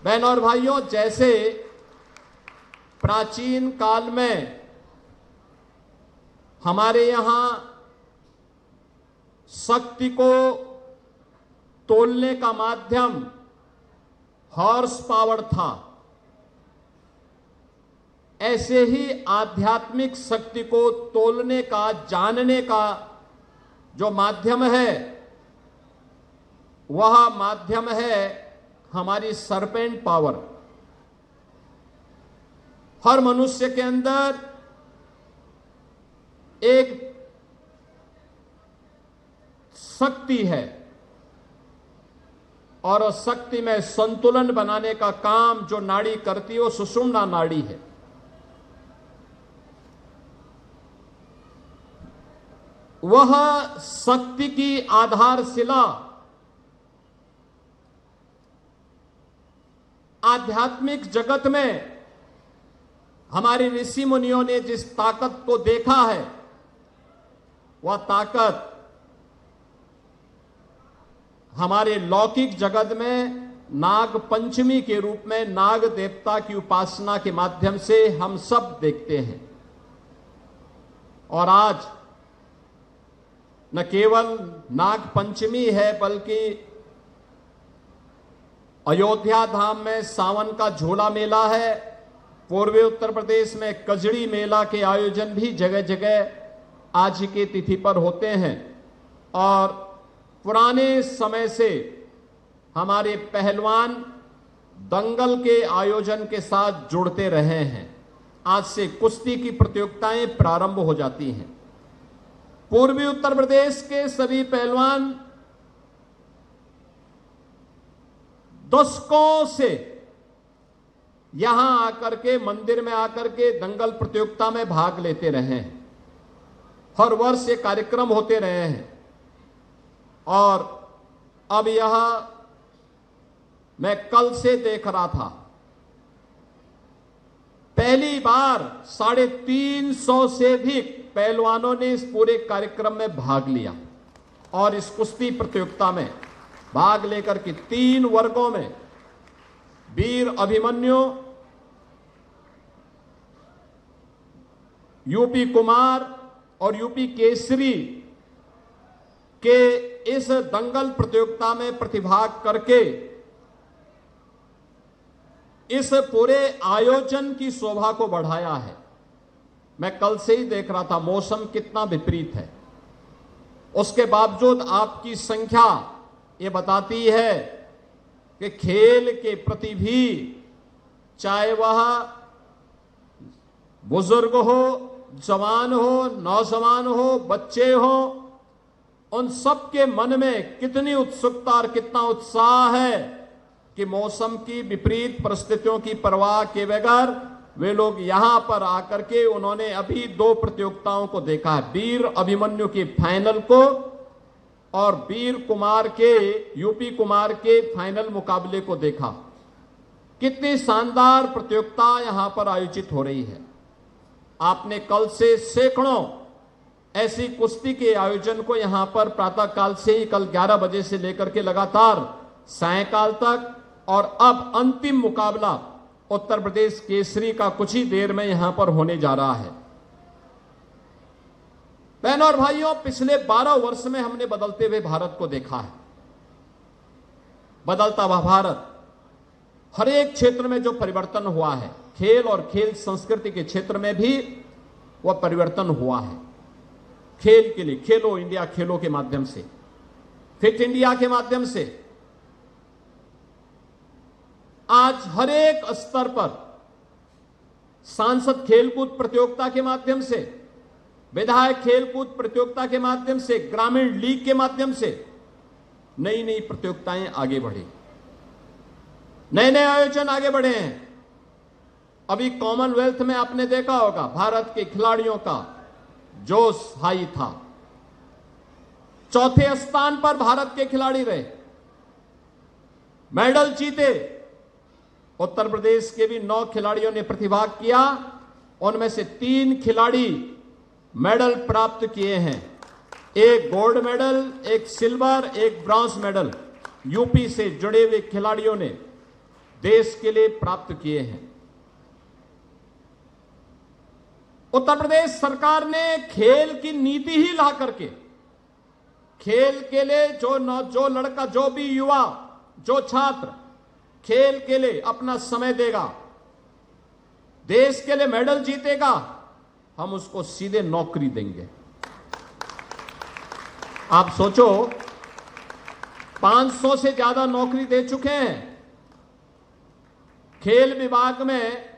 बहनों और भाइयों, जैसे प्राचीन काल में हमारे यहां शक्ति को तोलने का माध्यम हॉर्स पावर था, ऐसे ही आध्यात्मिक शक्ति को तोलने का, जानने का जो माध्यम है वह माध्यम है हमारी सरपेंट पावर। हर मनुष्य के अंदर एक शक्ति है और शक्ति में संतुलन बनाने का काम जो नाड़ी करती है वो सुषुम्ना नाड़ी है। वह शक्ति की आधारशिला आध्यात्मिक जगत में हमारे ऋषि मुनियों ने जिस ताकत को देखा है, वह ताकत हमारे लौकिक जगत में नाग पंचमी के रूप में नाग देवता की उपासना के माध्यम से हम सब देखते हैं। और आज न केवल नाग पंचमी है, बल्कि अयोध्या धाम में सावन का झूला मेला है। पूर्वी उत्तर प्रदेश में कजड़ी मेला के आयोजन भी जगह जगह आज की तिथि पर होते हैं। और पुराने समय से हमारे पहलवान दंगल के आयोजन के साथ जुड़ते रहे हैं। आज से कुश्ती की प्रतियोगिताएं प्रारंभ हो जाती हैं। पूर्वी उत्तर प्रदेश के सभी पहलवान दशकों से यहां आकर के, मंदिर में आकर के दंगल प्रतियोगिता में भाग लेते रहे हैं। हर वर्ष ये कार्यक्रम होते रहे हैं। और अब यह मैं कल से देख रहा था, पहली बार 350 से अधिक पहलवानों ने इस पूरे कार्यक्रम में भाग लिया। और इस कुश्ती प्रतियोगिता में भाग लेकर के 3 वर्गों में वीर अभिमन्यु, यूपी कुमार और यूपी केसरी के इस दंगल प्रतियोगिता में प्रतिभाग करके इस पूरे आयोजन की शोभा को बढ़ाया है। मैं कल से ही देख रहा था, मौसम कितना विपरीत है, उसके बावजूद आपकी संख्या ये बताती है कि खेल के प्रति भी, चाहे वह बुजुर्ग हो, जवान हो, नौजवान हो, बच्चे हो, उन सबके मन में कितनी उत्सुकता और कितना उत्साह है कि मौसम की विपरीत परिस्थितियों की परवाह किए बगैर वे लोग यहां पर आकर के उन्होंने अभी 2 प्रतियोगिताओं को देखा है, वीर अभिमन्यु के फाइनल को और वीर कुमार के, यूपी कुमार के फाइनल मुकाबले को देखा। कितनी शानदार प्रतियोगिता यहां पर आयोजित हो रही है। आपने कल से सैकड़ों ऐसी कुश्ती के आयोजन को यहां पर प्रातः काल से ही, कल 11 बजे से लेकर के लगातार सायंकाल तक, और अब अंतिम मुकाबला उत्तर प्रदेश केसरी का कुछ ही देर में यहां पर होने जा रहा है। बहनों और भाइयों, पिछले 12 वर्ष में हमने बदलते हुए भारत को देखा है। बदलता हुआ भारत, हर एक क्षेत्र में जो परिवर्तन हुआ है, खेल और खेल संस्कृति के क्षेत्र में भी वह परिवर्तन हुआ है। खेल के लिए खेलो इंडिया खेलों के माध्यम से, फिट इंडिया के माध्यम से आज हर एक स्तर पर, सांसद खेलकूद प्रतियोगिता के माध्यम से, विधायक खेलकूद प्रतियोगिता के माध्यम से, ग्रामीण लीग के माध्यम से नई नई प्रतियोगिताएं आगे बढ़ी, नए नए आयोजन आगे बढ़े हैं। अभी कॉमनवेल्थ में आपने देखा होगा, भारत के खिलाड़ियों का जोश हाई था। 4थे स्थान पर भारत के खिलाड़ी रहे, मेडल जीते। उत्तर प्रदेश के भी 9 खिलाड़ियों ने प्रतिभाग किया, उनमें से 3 खिलाड़ी मेडल प्राप्त किए हैं। एक गोल्ड मेडल, एक सिल्वर, एक ब्रॉन्ज मेडल यूपी से जुड़े हुए खिलाड़ियों ने देश के लिए प्राप्त किए हैं। उत्तर प्रदेश सरकार ने खेल की नीति ही ला करके खेल के लिए जो लड़का, जो भी युवा, जो छात्र खेल के लिए अपना समय देगा, देश के लिए मेडल जीतेगा, हम उसको सीधे नौकरी देंगे। आप सोचो, 500 से ज्यादा नौकरी दे चुके हैं। खेल विभाग में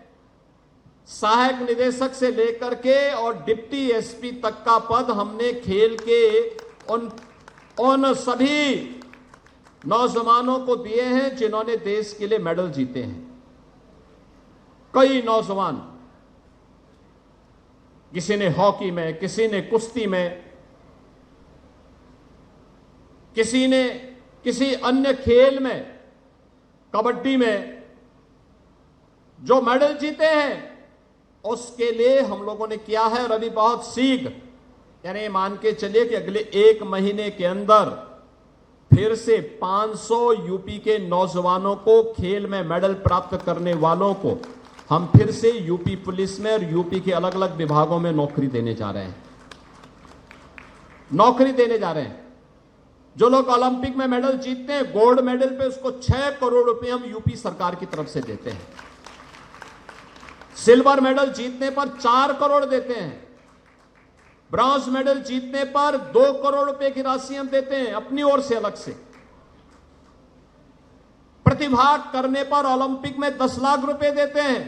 सहायक निदेशक से लेकर के और डिप्टी एसपी तक का पद हमने खेल के उन सभी नौजवानों को दिए हैं जिन्होंने देश के लिए मेडल जीते हैं। कई नौजवान, किसी ने हॉकी में, किसी ने कुश्ती में, किसी ने किसी अन्य खेल में, कबड्डी में जो मेडल जीते हैं, उसके लिए हम लोगों ने किया है। और अभी बहुत शीघ्र, यानी मान के चलिए कि अगले 1 महीने के अंदर फिर से 500 यूपी के नौजवानों को, खेल में मेडल प्राप्त करने वालों को हम फिर से यूपी पुलिस में और यूपी के अलग अलग विभागों में नौकरी देने जा रहे हैं। नौकरी देने जा रहे हैं। जो लोग ओलंपिक में मेडल जीतते हैं, गोल्ड मेडल पे उसको 6 करोड़ रुपए हम यूपी सरकार की तरफ से देते हैं। सिल्वर मेडल जीतने पर 4 करोड़ देते हैं। ब्रॉन्ज मेडल जीतने पर 2 करोड़ रुपए की राशि हम देते हैं अपनी ओर से, अलग से। प्रतिभाग करने पर ओलंपिक में 10 लाख रुपए देते हैं।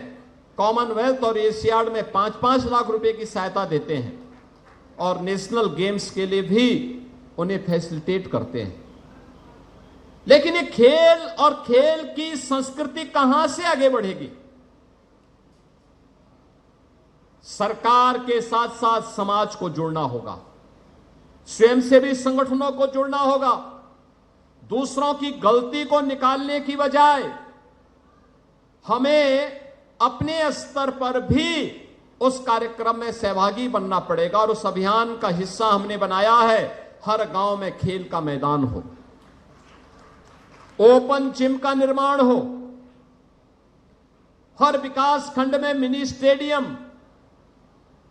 कॉमनवेल्थ और एशियाड में 5-5 लाख रुपए की सहायता देते हैं। और नेशनल गेम्स के लिए भी उन्हें फैसिलिटेट करते हैं। लेकिन ये खेल और खेल की संस्कृति कहां से आगे बढ़ेगी? सरकार के साथ साथ समाज को जुड़ना होगा, स्वयंसेवी संगठनों को जुड़ना होगा। दूसरों की गलती को निकालने की बजाय हमें अपने स्तर पर भी उस कार्यक्रम में सहभागी बनना पड़ेगा। और उस अभियान का हिस्सा हमने बनाया है, हर गांव में खेल का मैदान हो, ओपन जिम का निर्माण हो, हर विकास खंड में मिनी स्टेडियम,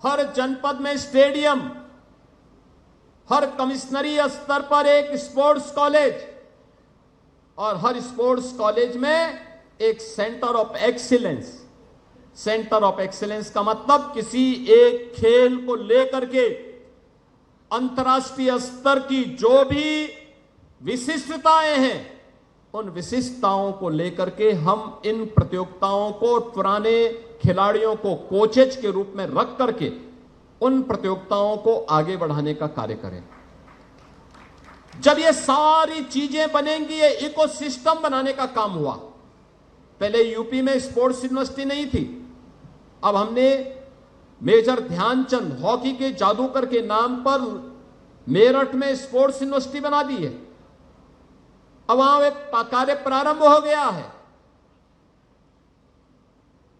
हर जनपद में स्टेडियम, हर कमिश्नरी स्तर पर एक स्पोर्ट्स कॉलेज, और हर स्पोर्ट्स कॉलेज में एक centre of excellence. Centre of excellence का मतलब किसी एक खेल को लेकर के अंतर्राष्ट्रीय स्तर की जो भी विशिष्टताएं हैं, उन विशिष्टताओं को लेकर के हम इन प्रतियोगिताओं को, पुराने खिलाड़ियों को कोचेज के रूप में रख करके उन प्रतियोगिताओं को आगे बढ़ाने का कार्य करें। जब ये सारी चीजें बनेंगी, ये इकोसिस्टम बनाने का काम हुआ। पहले यूपी में स्पोर्ट्स यूनिवर्सिटी नहीं थी, अब हमने मेजर ध्यानचंद हॉकी के जादूगर के नाम पर मेरठ में स्पोर्ट्स यूनिवर्सिटी बना दी है। अब वहां एक कार्य प्रारंभ हो गया है,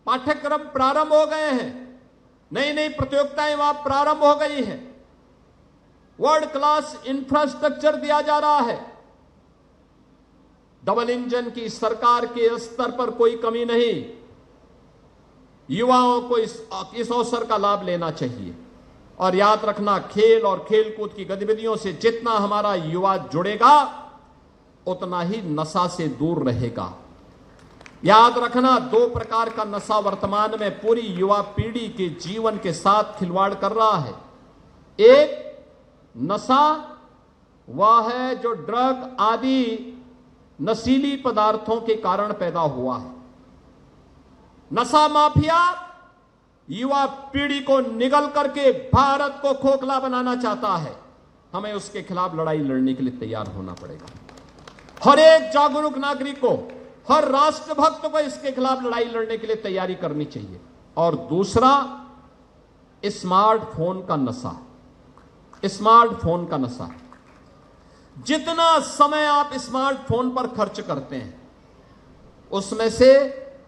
पाठ्यक्रम प्रारंभ हो गए हैं, नई नई प्रतियोगिताएं वहां प्रारंभ हो गई हैं, वर्ल्ड क्लास इंफ्रास्ट्रक्चर दिया जा रहा है। डबल इंजन की सरकार के स्तर पर कोई कमी नहीं। युवाओं को इस अवसर का लाभ लेना चाहिए। और याद रखना, खेल और खेलकूद की गतिविधियों से जितना हमारा युवा जुड़ेगा, उतना ही नशा से दूर रहेगा। याद रखना, 2 प्रकार का नशा वर्तमान में पूरी युवा पीढ़ी के जीवन के साथ खिलवाड़ कर रहा है। एक नशा वह है जो ड्रग आदि नशीली पदार्थों के कारण पैदा हुआ है। नशा माफिया युवा पीढ़ी को निगल करके भारत को खोखला बनाना चाहता है। हमें उसके खिलाफ लड़ाई लड़ने के लिए तैयार होना पड़ेगा। हर एक जागरूक नागरिक को, हर राष्ट्रभक्त को इसके खिलाफ लड़ाई लड़ने के लिए तैयारी करनी चाहिए। और दूसरा, स्मार्टफोन का नशा। स्मार्टफोन का नशा, जितना समय आप स्मार्टफोन पर खर्च करते हैं, उसमें से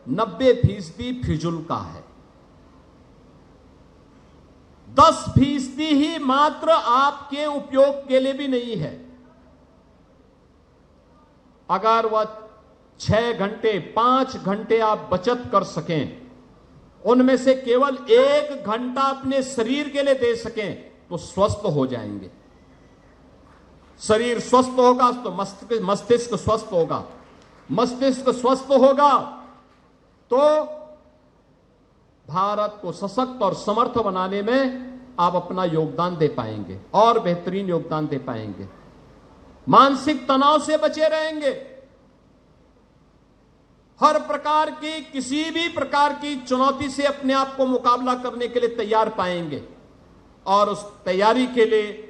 90% फिजूल का है। 10% ही मात्र आपके उपयोग के लिए भी नहीं है। अगर वह 6 घंटे 5 घंटे आप बचत कर सकें, उनमें से केवल 1 घंटा अपने शरीर के लिए दे सकें तो स्वस्थ हो जाएंगे। शरीर स्वस्थ होगा तो मस्तिष्क स्वस्थ होगा, मस्तिष्क स्वस्थ होगा तो भारत को सशक्त और समर्थ बनाने में आप अपना योगदान दे पाएंगे और बेहतरीन योगदान दे पाएंगे। मानसिक तनाव से बचे रहेंगे, हर प्रकार की किसी भी प्रकार की चुनौती से अपने आप को मुकाबला करने के लिए तैयार पाएंगे। और उस तैयारी के लिए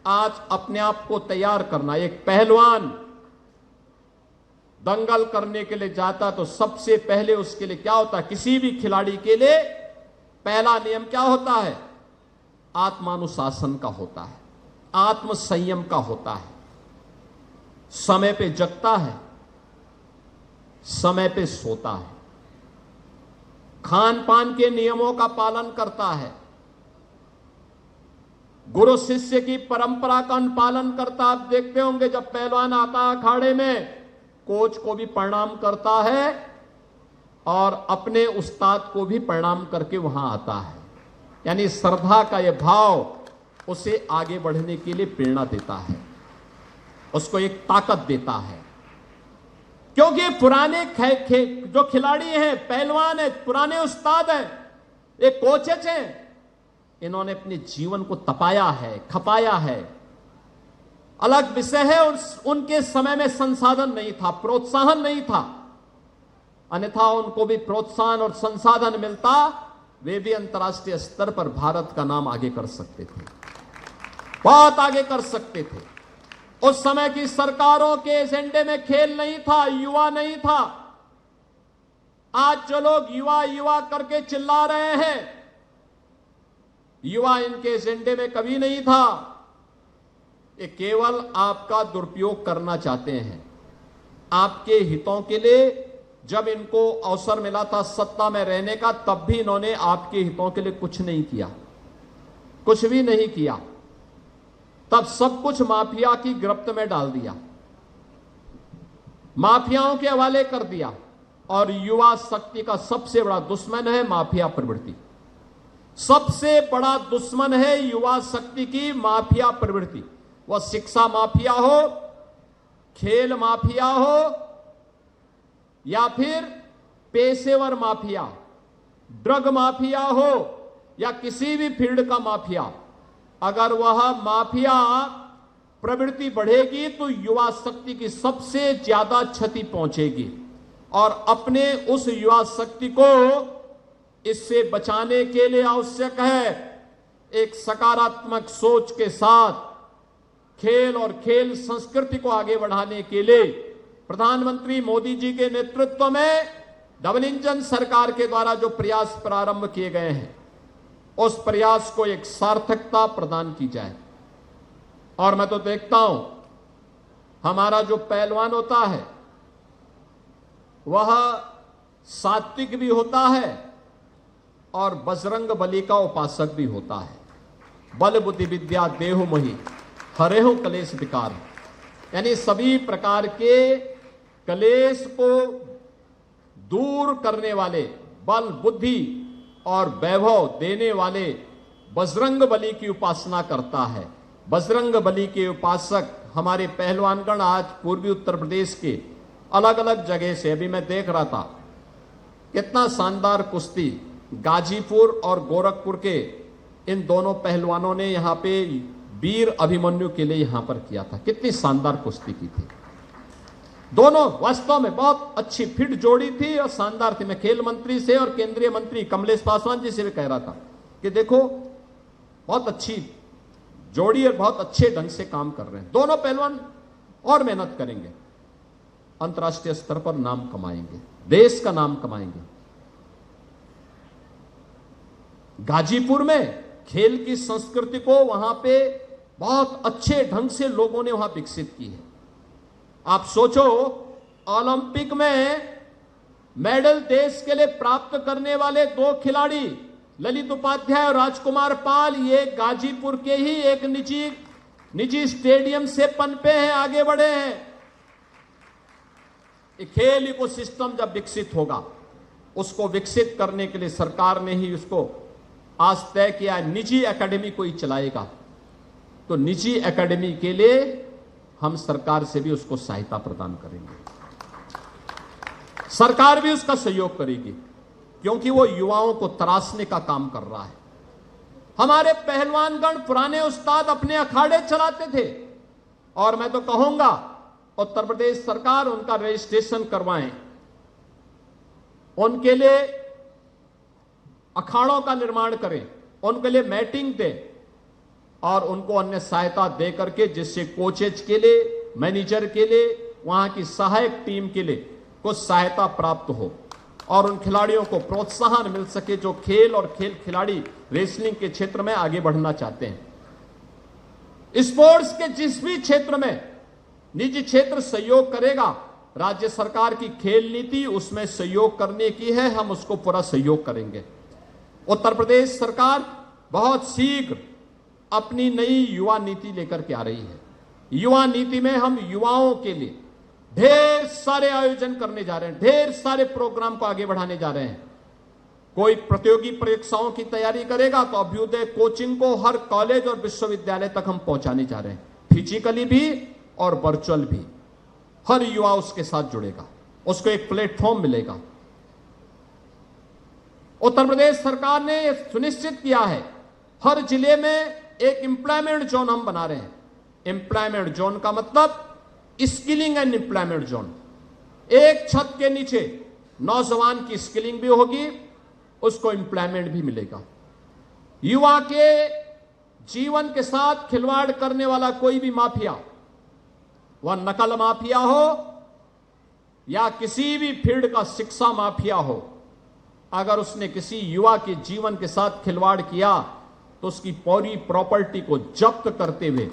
आज अपने आप को तैयार करना, एक पहलवान दंगल करने के लिए जाता तो सबसे पहले उसके लिए क्या होता है, किसी भी खिलाड़ी के लिए पहला नियम क्या होता है, आत्मानुशासन का होता है, आत्म संयम का होता है। समय पे जगता है, समय पे सोता है, खान पान के नियमों का पालन करता है, गुरु शिष्य की परंपरा का पालन करता। आप देखते होंगे जब पहलवान आता है अखाड़े में, कोच को भी प्रणाम करता है और अपने उस्ताद को भी प्रणाम करके वहां आता है। यानी श्रद्धा का यह भाव उसे आगे बढ़ने के लिए प्रेरणा देता है, उसको एक ताकत देता है। क्योंकि पुराने जो खिलाड़ी हैं, पहलवान हैं, पुराने उस्ताद हैं, एक कोचेज हैं, इन्होंने अपने जीवन को तपाया है, खपाया है। अलग विषय है उनके समय में संसाधन नहीं था, प्रोत्साहन नहीं था, अन्यथा उनको भी प्रोत्साहन और संसाधन मिलता, वे भी अंतर्राष्ट्रीय स्तर पर भारत का नाम आगे कर सकते थे, बहुत आगे कर सकते थे। उस समय की सरकारों के एजेंडे में खेल नहीं था, युवा नहीं था। आज जो लोग युवा युवा करके चिल्ला रहे हैं, युवा इनके एजेंडे में कभी नहीं था। ये केवल आपका दुरुपयोग करना चाहते हैं, आपके हितों के लिए। जब इनको अवसर मिला था सत्ता में रहने का, तब भी इन्होंने आपके हितों के लिए कुछ नहीं किया, कुछ भी नहीं किया। तब सब कुछ माफिया की गिरफ्त में डाल दिया, माफियाओं के हवाले कर दिया। और युवा शक्ति का सबसे बड़ा दुश्मन है माफिया प्रवृत्ति, सबसे बड़ा दुश्मन है युवा शक्ति की माफिया प्रवृत्ति। वह शिक्षा माफिया हो, खेल माफिया हो, या फिर पेशेवर माफिया, ड्रग माफिया हो, या किसी भी फील्ड का माफिया। अगर वह माफिया प्रवृत्ति बढ़ेगी तो युवा शक्ति की सबसे ज्यादा क्षति पहुंचेगी। और अपने उस युवा शक्ति को इससे बचाने के लिए आवश्यक है एक सकारात्मक सोच के साथ खेल और खेल संस्कृति को आगे बढ़ाने के लिए प्रधानमंत्री मोदी जी के नेतृत्व में डबल इंजन सरकार के द्वारा जो प्रयास प्रारंभ किए गए हैं, उस प्रयास को एक सार्थकता प्रदान की जाए। और मैं तो देखता हूं हमारा जो पहलवान होता है वह सात्विक भी होता है और बजरंग बली का उपासक भी होता है। बल बुद्धि विद्या देहु मोहि हरेहु कलेश विकार, यानी सभी प्रकार के कलेश को दूर करने वाले, बल बुद्धि और वैभव देने वाले बजरंग बली की उपासना करता है। बजरंग बली के उपासक हमारे पहलवानगण आज पूर्वी उत्तर प्रदेश के अलग अलग जगह से, अभी मैं देख रहा था कितना शानदार कुश्ती गाजीपुर और गोरखपुर के इन दोनों पहलवानों ने यहां पे वीर अभिमन्यु के लिए यहां पर किया था। कितनी शानदार कुश्ती की थी, दोनों वास्तव में बहुत अच्छी फिट जोड़ी थी और शानदार थी। मैं खेल मंत्री से और केंद्रीय मंत्री कमलेश पासवान जी से भी कह रहा था कि देखो बहुत अच्छी जोड़ी और बहुत अच्छे ढंग से काम कर रहे हैं दोनों पहलवान, और मेहनत करेंगे, अंतर्राष्ट्रीय स्तर पर नाम कमाएंगे, देश का नाम कमाएंगे। गाजीपुर में खेल की संस्कृति को वहां पे बहुत अच्छे ढंग से लोगों ने वहां विकसित की है। आप सोचो ओलंपिक में मेडल देश के लिए प्राप्त करने वाले 2 खिलाड़ी ललित उपाध्याय और राजकुमार पाल, ये गाजीपुर के ही एक निजी स्टेडियम से पनपे हैं, आगे बढ़े हैं। ये खेल इकोसिस्टम जब विकसित होगा, उसको विकसित करने के लिए सरकार ने ही उसको आज तय किया है, निजी एकेडमी कोई चलाएगा तो निजी एकेडमी के लिए हम सरकार से भी उसको सहायता प्रदान करेंगे, सरकार भी उसका सहयोग करेगी, क्योंकि वो युवाओं को तराशने का काम कर रहा है। हमारे पहलवानगण, पुराने उस्ताद अपने अखाड़े चलाते थे, और मैं तो कहूंगा उत्तर प्रदेश सरकार उनका रजिस्ट्रेशन करवाएं, उनके लिए अखाड़ों का निर्माण करें, उनके लिए मैटिंग दें और उनको अन्य सहायता दे करके, जिससे कोचेज के लिए, मैनेजर के लिए, वहां की सहायक टीम के लिए कुछ सहायता प्राप्त हो और उन खिलाड़ियों को प्रोत्साहन मिल सके जो खेल और खेल खिलाड़ी रेसलिंग के क्षेत्र में आगे बढ़ना चाहते हैं। स्पोर्ट्स के जिस भी क्षेत्र में निजी क्षेत्र सहयोग करेगा, राज्य सरकार की खेल नीति उसमें सहयोग करने की है, हम उसको पूरा सहयोग करेंगे। उत्तर प्रदेश सरकार बहुत शीघ्र अपनी नई युवा नीति लेकर के आ रही है। युवा नीति में हम युवाओं के लिए ढेर सारे आयोजन करने जा रहे हैं, ढेर सारे प्रोग्राम को आगे बढ़ाने जा रहे हैं। कोई प्रतियोगी परीक्षाओं की तैयारी करेगा तो अभ्युदय कोचिंग को हर कॉलेज और विश्वविद्यालय तक हम पहुंचाने जा रहे हैं, फिजिकली भी और वर्चुअल भी। हर युवा उसके साथ जुड़ेगा, उसको एक प्लेटफॉर्म मिलेगा। उत्तर प्रदेश सरकार ने यह सुनिश्चित किया है, हर जिले में एक एम्प्लॉयमेंट जोन हम बना रहे हैं। एम्प्लॉयमेंट जोन का मतलब स्किलिंग एंड एम्प्लॉयमेंट जोन। एक छत के नीचे नौजवान की स्किलिंग भी होगी, उसको एम्प्लॉयमेंट भी मिलेगा। युवा के जीवन के साथ खिलवाड़ करने वाला कोई भी माफिया, वह नकल माफिया हो या किसी भी फील्ड का शिक्षा माफिया हो, अगर उसने किसी युवा के जीवन के साथ खिलवाड़ किया तो उसकी पूरी प्रॉपर्टी को जब्त करते हुए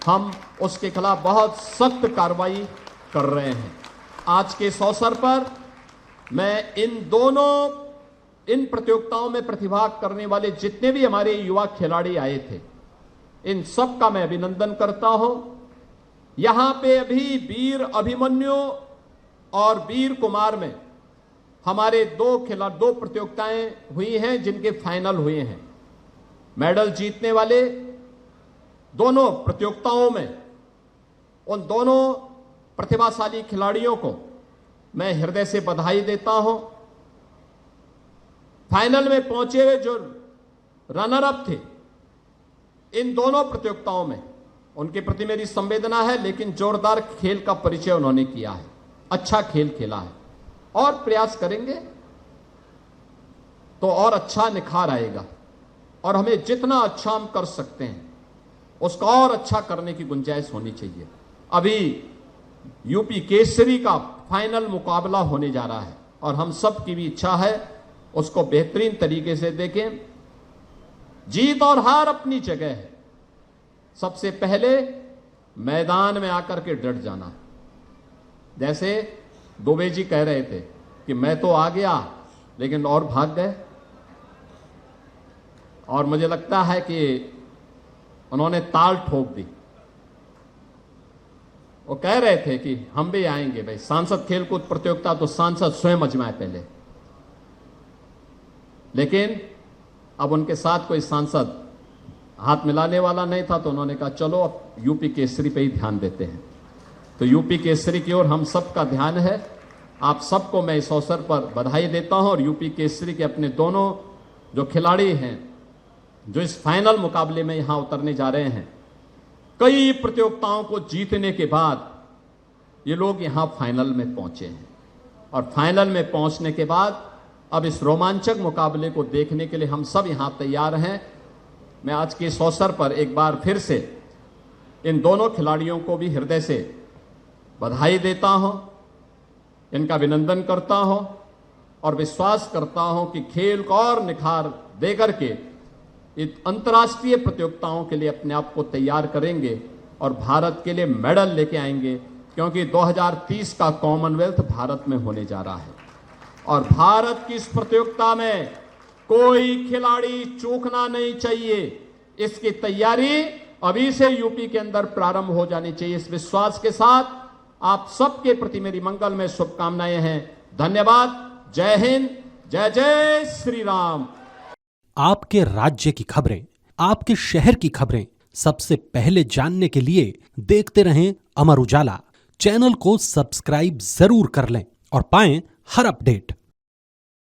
हम उसके खिलाफ बहुत सख्त कार्रवाई कर रहे हैं। आज के इस अवसर पर मैं इन प्रतियोगिताओं में प्रतिभाग करने वाले जितने भी हमारे युवा खिलाड़ी आए थे, इन सब का मैं अभिनंदन करता हूं। यहां पे अभी वीर अभिमन्यु और वीर कुमार में हमारे दो प्रतियोगिताएं हुई हैं जिनके फाइनल हुए हैं। मेडल जीतने वाले दोनों प्रतियोगिताओं में उन दोनों प्रतिभाशाली खिलाड़ियों को मैं हृदय से बधाई देता हूं। फाइनल में पहुंचे हुए जो रनर अप थे इन दोनों प्रतियोगिताओं में, उनके प्रति मेरी संवेदना है, लेकिन जोरदार खेल का परिचय उन्होंने किया है, अच्छा खेल खेला है और प्रयास करेंगे तो और अच्छा निखार आएगा और हमें जितना अच्छा हम कर सकते हैं उसका और अच्छा करने की गुंजाइश होनी चाहिए। अभी यूपी केसरी का फाइनल मुकाबला होने जा रहा है और हम सब की भी इच्छा है उसको बेहतरीन तरीके से देखें। जीत और हार अपनी जगह है, सबसे पहले मैदान में आकर के डट जाना। जैसे दुबे जी कह रहे थे कि मैं तो आ गया लेकिन और भाग गए, और मुझे लगता है कि उन्होंने ताल ठोक दी। वो कह रहे थे कि हम भी आएंगे, भाई सांसद खेलकूद प्रतियोगिता तो सांसद स्वयं अजमाए पहले, लेकिन अब उनके साथ कोई सांसद हाथ मिलाने वाला नहीं था तो उन्होंने कहा चलो अब यूपी केसरी पे ही ध्यान देते हैं। तो यूपी केसरी की ओर हम सबका ध्यान है। आप सबको मैं इस अवसर पर बधाई देता हूं और यूपी केसरी के अपने दोनों जो खिलाड़ी हैं जो इस फाइनल मुकाबले में यहां उतरने जा रहे हैं, कई प्रतियोगिताओं को जीतने के बाद ये लोग यहां फाइनल में पहुंचे हैं और फाइनल में पहुंचने के बाद अब इस रोमांचक मुकाबले को देखने के लिए हम सब यहां तैयार हैं। मैं आज के इस अवसर पर एक बार फिर से इन दोनों खिलाड़ियों को भी हृदय से बधाई देता हूं, इनका अभिनंदन करता हूं और विश्वास करता हूं कि खेल को और निखार देकर के इस अंतर्राष्ट्रीय प्रतियोगिताओं के लिए अपने आप को तैयार करेंगे और भारत के लिए मेडल लेके आएंगे, क्योंकि 2030 का कॉमनवेल्थ भारत में होने जा रहा है और भारत की इस प्रतियोगिता में कोई खिलाड़ी चूकना नहीं चाहिए। इसकी तैयारी अभी से यूपी के अंदर प्रारंभ हो जानी चाहिए। इस विश्वास के साथ आप सबके प्रति मेरी मंगलमय शुभकामनाएं हैं। धन्यवाद। जय हिंद। जय जय श्री राम। आपके राज्य की खबरें, आपके शहर की खबरें सबसे पहले जानने के लिए देखते रहें अमर उजाला। चैनल को सब्सक्राइब जरूर कर लें और पाएं हर अपडेट।